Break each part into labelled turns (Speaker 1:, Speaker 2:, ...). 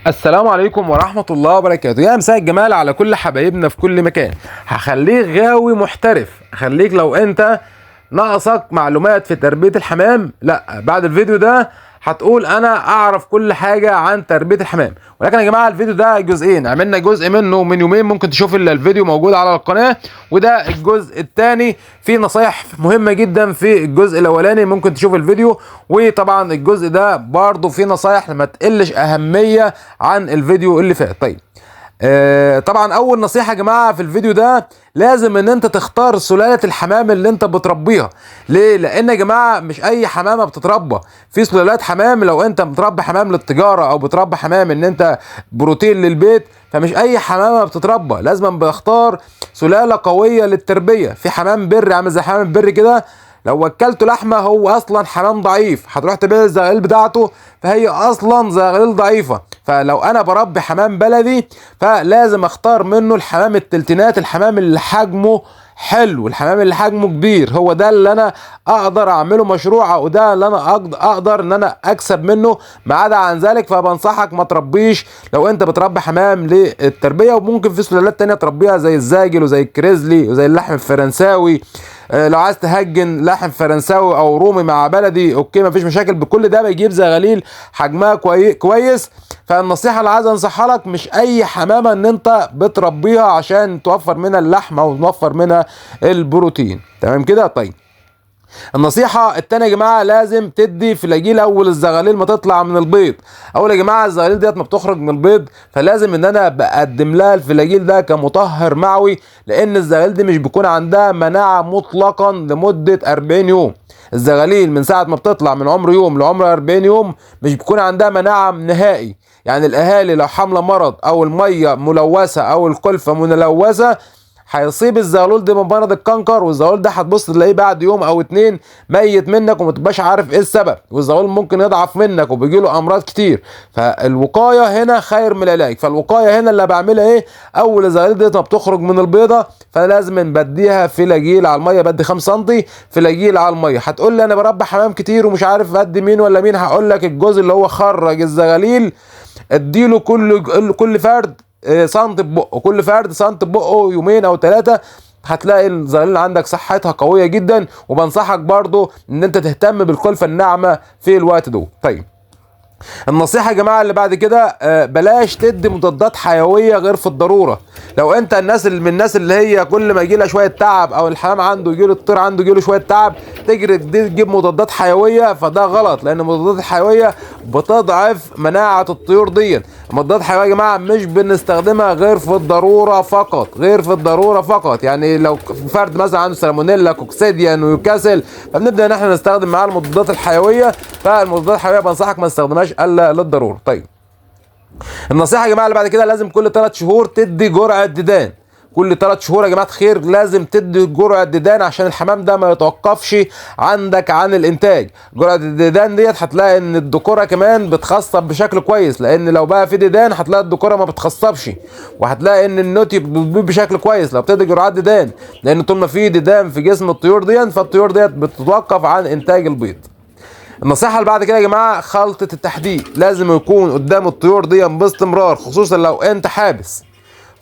Speaker 1: السلام عليكم ورحمة الله وبركاته. يا مساء الجمال على كل حبايبنا في كل مكان. هخليك غاوي محترف، هخليك لو انت ناقصك معلومات في تربية الحمام، لا بعد الفيديو ده هتقول انا اعرف كل حاجة عن تربية الحمام. ولكن يا جماعة الفيديو ده جزئين، عملنا جزء منه من يومين، ممكن تشوف الفيديو موجود على القناة، وده الجزء الثاني فيه نصايح مهمة جدا في الجزء الاولاني، ممكن تشوف الفيديو. وطبعا الجزء ده برضه فيه نصايح ما تقلش اهمية عن الفيديو اللي فات. طيب طبعا اول نصيحة يا جماعة في الفيديو ده، لازم ان انت تختار سلالة الحمام اللي انت بتربيها. ليه؟ لان يا جماعة مش اي حمامة بتتربى، في سلالات حمام لو انت بتربي حمام للتجارة او بتربي حمام ان انت بروتين للبيت، فمش اي حمامة بتتربى، لازم بختار سلالة قوية للتربية. في حمام بري عامل زي حمام البري كده، لو وكلته لحمه هو اصلا حمام ضعيف، هتروح تبيع الزغاليل بتاعته فهي اصلا زغاليل ضعيفه. فلو انا بربي حمام بلدي فلازم اختار منه الحمام التلتينات، الحمام اللي حجمه حلو، الحمام اللي حجمه كبير، هو ده اللي انا اقدر اعمله مشروع، او ده اللي انا اقدر ان انا اكسب منه. ما عدا عن ذلك فبنصحك ما تربيش لو انت بتربي حمام للتربيه. وممكن في سلالات تانية تربيها زي الزاجل وزي الكريزلي وزي اللحم الفرنساوي. لو عايز تهجن لحم فرنساوي او رومي مع بلدي اوكي مفيش مشاكل، بكل ده بيجيب زغاليل حجمها كويس. فالنصيحه اللي عايز انصحها لك، مش اي حمامه ان انت بتربيها عشان توفر منها اللحم او توفر منها البروتين. تمام كده؟ طيب النصيحة التانية يا جماعة، لازم تدي فلاجيل أول الزغاليل ما تطلع من البيض. أول يا جماعة الزغاليل ديت ما بتخرج من البيض، فلازم إن أنا بقدم لها الفلاجيل ده كمطهر معوي، لأن الزغاليل دي مش بيكون عندها مناعة مطلقا لمدة 40 يوم. الزغاليل من ساعة ما بتطلع من عمر يوم لعمر 40 يوم مش بيكون عندها مناعة نهائي. يعني الأهالي لو حاملة مرض أو المية ملوثة أو الكلفة ملوثة، هيصيب الزغلول ده بمرض الكنكر، والزغلول ده هتبص تلاقيه بعد يوم او اتنين ميت منك وما تبقاش عارف ايه السبب، والزغلول ممكن يضعف منك وبيجيله امراض كتير. فالوقايه هنا خير من العلاج. فالوقايه هنا اللي بعملها ايه؟ اول الزغالول دي ما بتخرج من البيضه فلازم بديها فلاجيل على الميه، بدي 5 سم فلاجيل على الميه. هتقول لي انا بربي حمام كتير ومش عارف ادي مين ولا مين، هقول لك الجزء اللي هو خرج الزغاليل اديله كل فرد سنتي ببقه، كل فرد سنتي ببقه يومين او 3، هتلاقي الزغاليل عندك صحتها قويه جدا. وبنصحك برضو ان انت تهتم بالكلفه الناعمه في الوقت ده. طيب النصيحة يا جماعة اللي بعد كده، بلاش تدي مضادات حيوية غير في الضرورة. لو انت من الناس اللي هي كل ما يجيلها شوية تعب او الحمام عنده يجيله، الطير عنده يجيله شوية تعب، تجري تجيب مضادات حيوية، فده غلط، لان المضادات الحيوية بتضعف مناعة الطيور دي. المضادات الحيوية يا جماعة مش بنستخدمها غير في الضرورة فقط، غير في الضرورة فقط. يعني لو فرد مثلا عنده سالمونيلا كوكسيديا نيوكاسل، فبنبدأ ان احنا نستخدم معاه المضادات الحيوية. فالمضادات الحيوية بنصحك ما تستخدمهاش الا للضروره. طيب النصيحه يا جماعه اللي بعد كده، لازم كل 3 شهور تدي جرعه ديدان. كل 3 شهور يا جماعه خير لازم تدي جرعه ديدان عشان الحمام ده ما يتوقفش عندك عن الانتاج. جرعه الديدان ديت هتلاقي ان الذكوره كمان بتخصب بشكل كويس، لان لو بقى في ديدان هتلاقي الذكوره ما بتخصبش، وهتلاقي ان النوتي بتبيض بشكل كويس لو بتدي جرعات ديدان، لان طول ما في ديدان في جسم الطيور ديت فالطيور ديت بتتوقف عن انتاج البيض. النصيحة اللي بعد كده يا جماعة، خلطة التحديق لازم يكون قدام الطيور دي باستمرار، خصوصا لو انت حابس،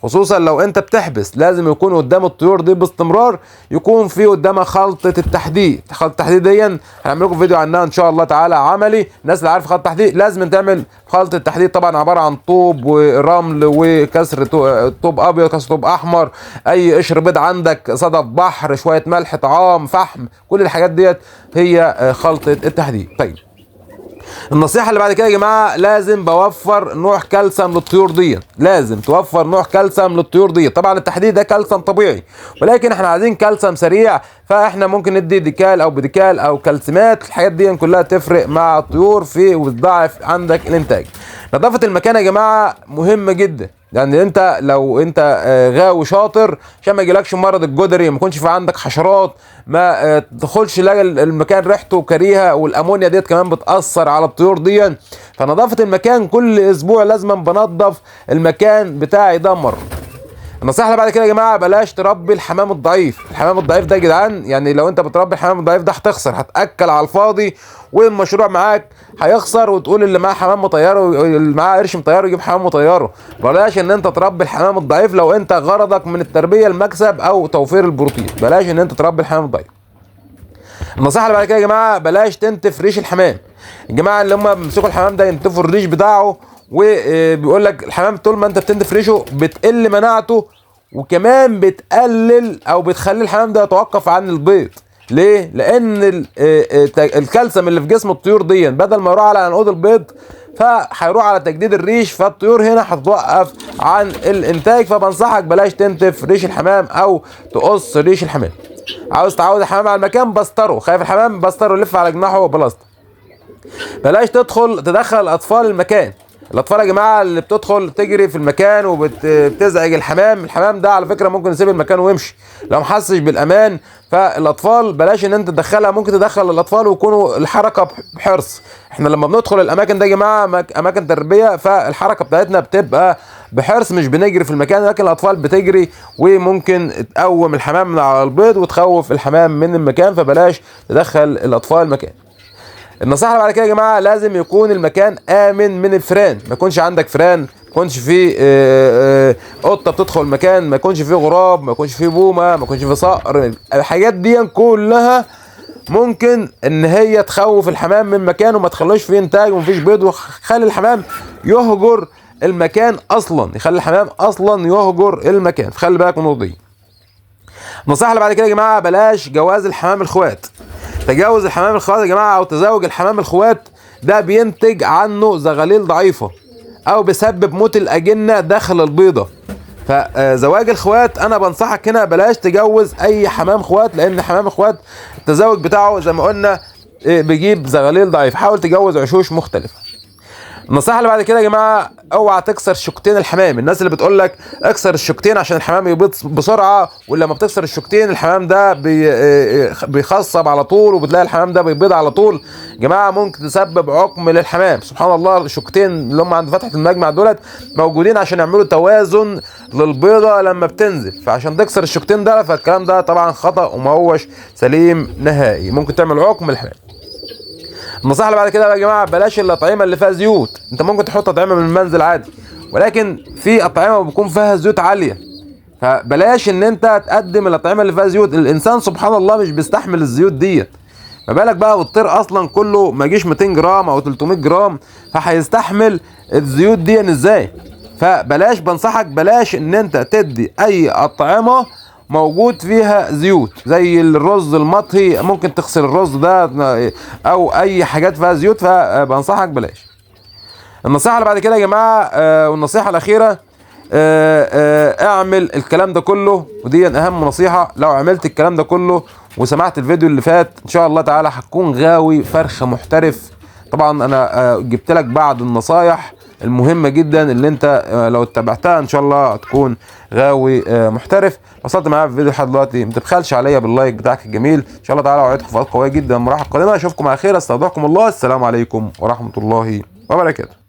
Speaker 1: خصوصا لو انت بتحبس، لازم يكون قدام الطيور دي باستمرار يكون في قدامها خلطة التحديق. خلطة التحديق دي هنعمل لكم فيديو عنها ان شاء الله تعالى عملي. الناس اللي عارفه خلطة التحديق لازم تعمل خلطة التحديق، طبعا عبارة عن طوب ورمل وكسر طوب ابيض، كسر طوب احمر، اي قشر بيض عندك، صدف بحر، شوية ملح، طعام، فحم، كل الحاجات ديت هي خلطة التحديق. طيب النصيحة اللي بعد كده يا جماعة، لازم بوفر نوع كالسيوم للطيور دي، لازم توفر نوع كالسيوم للطيور دي. طبعا التحديد ده كالسيوم طبيعي، ولكن احنا عايزين كالسيوم سريع، فاحنا ممكن ندي ديكال او بديكال او كالسيمات. الحاجات دي كلها تفرق مع الطيور في وتضاعف عندك الانتاج. نظافة المكان يا جماعة مهمة جدا. يعني انت لو انت غاوي شاطر عشان ما يجيلكش مرض الجدري، ما يكونش في عندك حشرات، ما تدخلش تلاقي المكان ريحته كريهه، والامونيا ديت كمان بتاثر على الطيور دي. فنظافه المكان كل اسبوع لازم بنظف المكان بتاعي ده مره. النصيحه اللي بعد كده يا جماعه، بلاش تربي الحمام الضعيف. الحمام الضعيف ده يا جدعان يعني لو انت بتربي الحمام الضعيف ده هتخسر، هتاكل على الفاضي، والمشروع معاك هيخسر، وتقول اللي معاه حمام مطيره واللي معاه قرش مطيره يجيب حمام مطيره. بلاش ان انت تربي الحمام الضعيف لو انت غرضك من التربيه المكسب او توفير البروتين، بلاش ان انت تربي الحمام الضعيف. النصيحه اللي بعد كده يا جماعه، بلاش تنتف ريش الحمام. الجماعه اللي هم بيمسكوا الحمام ده ينتفوا الريش بتاعه، وبيقول لك الحمام طول ما انت بتنتف ريشه بتقل مناعته، وكمان بتقلل او بتخلي الحمام ده يتوقف عن البيض. ليه؟ لان الكالسيوم اللي في جسم الطيور دي بدل ما يروح على عنقود البيض فهيروح على تجديد الريش، فالطيور هنا هتتوقف عن الانتاج. فبنصحك بلاش تنتف ريش الحمام او تقص ريش الحمام. عاوز تعود الحمام على المكان، بستره. خايف الحمام، بستره يلف على جناحه بلاستر. بلاش تدخل الاطفال المكان. الاطفال يا جماعه اللي بتدخل تجري في المكان وبتزعج الحمام ده على فكره ممكن يسيب المكان ويمشي لو محسش بالامان. فالاطفال بلاش ان انت تدخلها، ممكن تدخل الاطفال ويكونوا الحركه بحرص. احنا لما بندخل الاماكن ده يا جماعه اماكن تربيه، فالحركه بتاعتنا بتبقى بحرص، مش بنجري في المكان، لكن الاطفال بتجري وممكن تقوم الحمام من على البيض وتخوف الحمام من المكان، فبلاش تدخل الاطفال المكان. النصيحه اللي بعد كده يا جماعه، لازم يكون المكان امن من الفئران. ما يكونش عندك فئران، ما يكونش فيه قطه بتدخل المكان، ما يكونش فيه غراب، ما يكونش فيه بومه، ما يكونش فيه صقر. الحاجات دي كلها ممكن ان هي تخوف الحمام من مكانه وما تخلوش فيه انتاج ومفيش بيض، وخلي الحمام يهجر المكان اصلا، يخلي الحمام اصلا يهجر المكان. فخلي بالك من النقطه دي. النصيحه اللي بعد كده يا جماعه، بلاش جواز الحمام الخوات. تجاوز الحمام الخوات يا جماعه او تزاوج الحمام الخوات ده بينتج عنه زغاليل ضعيفه او بيسبب موت الاجنه داخل البيضه. فزواج الخوات انا بنصحك هنا بلاش تجوز اي حمام خوات، لان حمام الخوات التزاوج بتاعه زي ما قلنا بيجيب زغاليل ضعيف. حاول تجوز عشوش مختلفه. النصيحه اللي بعد كده يا جماعه، اوعى تكسر شوكتين الحمام. الناس اللي بتقول لك اكسر الشوكتين عشان الحمام يبيض بسرعه، ولما بتكسر الشوكتين الحمام ده بيخصب على طول، وبتلاقي الحمام ده بيبيض على طول. يا جماعه ممكن تسبب عقم للحمام. سبحان الله، الشوكتين اللي هم عند فتحه المجمع دولت موجودين عشان يعملوا توازن للبيضه لما بتنزل، فعشان تكسر الشوكتين ده فالكلام ده طبعا خطا وما هوش سليم نهائي، ممكن تعمل عقم للحمام. النصيحه اللي بعد كده يا جماعه، بلاش الاطعمه اللي فيها زيوت. انت ممكن تحط اطعمه من المنزل عادي، ولكن في اطعمه بيكون فيها زيوت عاليه، فبلاش ان انت تقدم الاطعمه اللي فيها زيوت. الانسان سبحان الله مش بيستحمل الزيوت ديت، ما بالك بقى والطير اصلا كله ما يجيش 200 جرام او 300 جرام، فهيستحمل الزيوت دي ازاي؟ فبلاش، بنصحك بلاش ان انت تدي اي اطعمه موجود فيها زيوت، زي الرز المطهي ممكن تغسل الرز ده او اي حاجات فيها زيوت، فبنصحك بلاش. النصيحه اللي بعد كده يا جماعه والنصيحه الاخيره، اعمل الكلام ده كله، ودي اهم نصيحه. لو عملت الكلام ده كله وسمعت الفيديو اللي فات ان شاء الله تعالى هتكون غاوي فرخه محترف. طبعا انا جبت لك بعض النصايح المهمه جدا اللي انت لو اتبعتها ان شاء الله هتكون غاوي محترف. وصلت معايا في الفيديو لحد دلوقتي، ما تبخلش عليا باللايك بتاعك الجميل. ان شاء الله تعالى اوعدكم فوائد قويه جدا المراحل القادمه. اشوفكم على خير، استودعكم الله، السلام عليكم ورحمه الله وبركاته.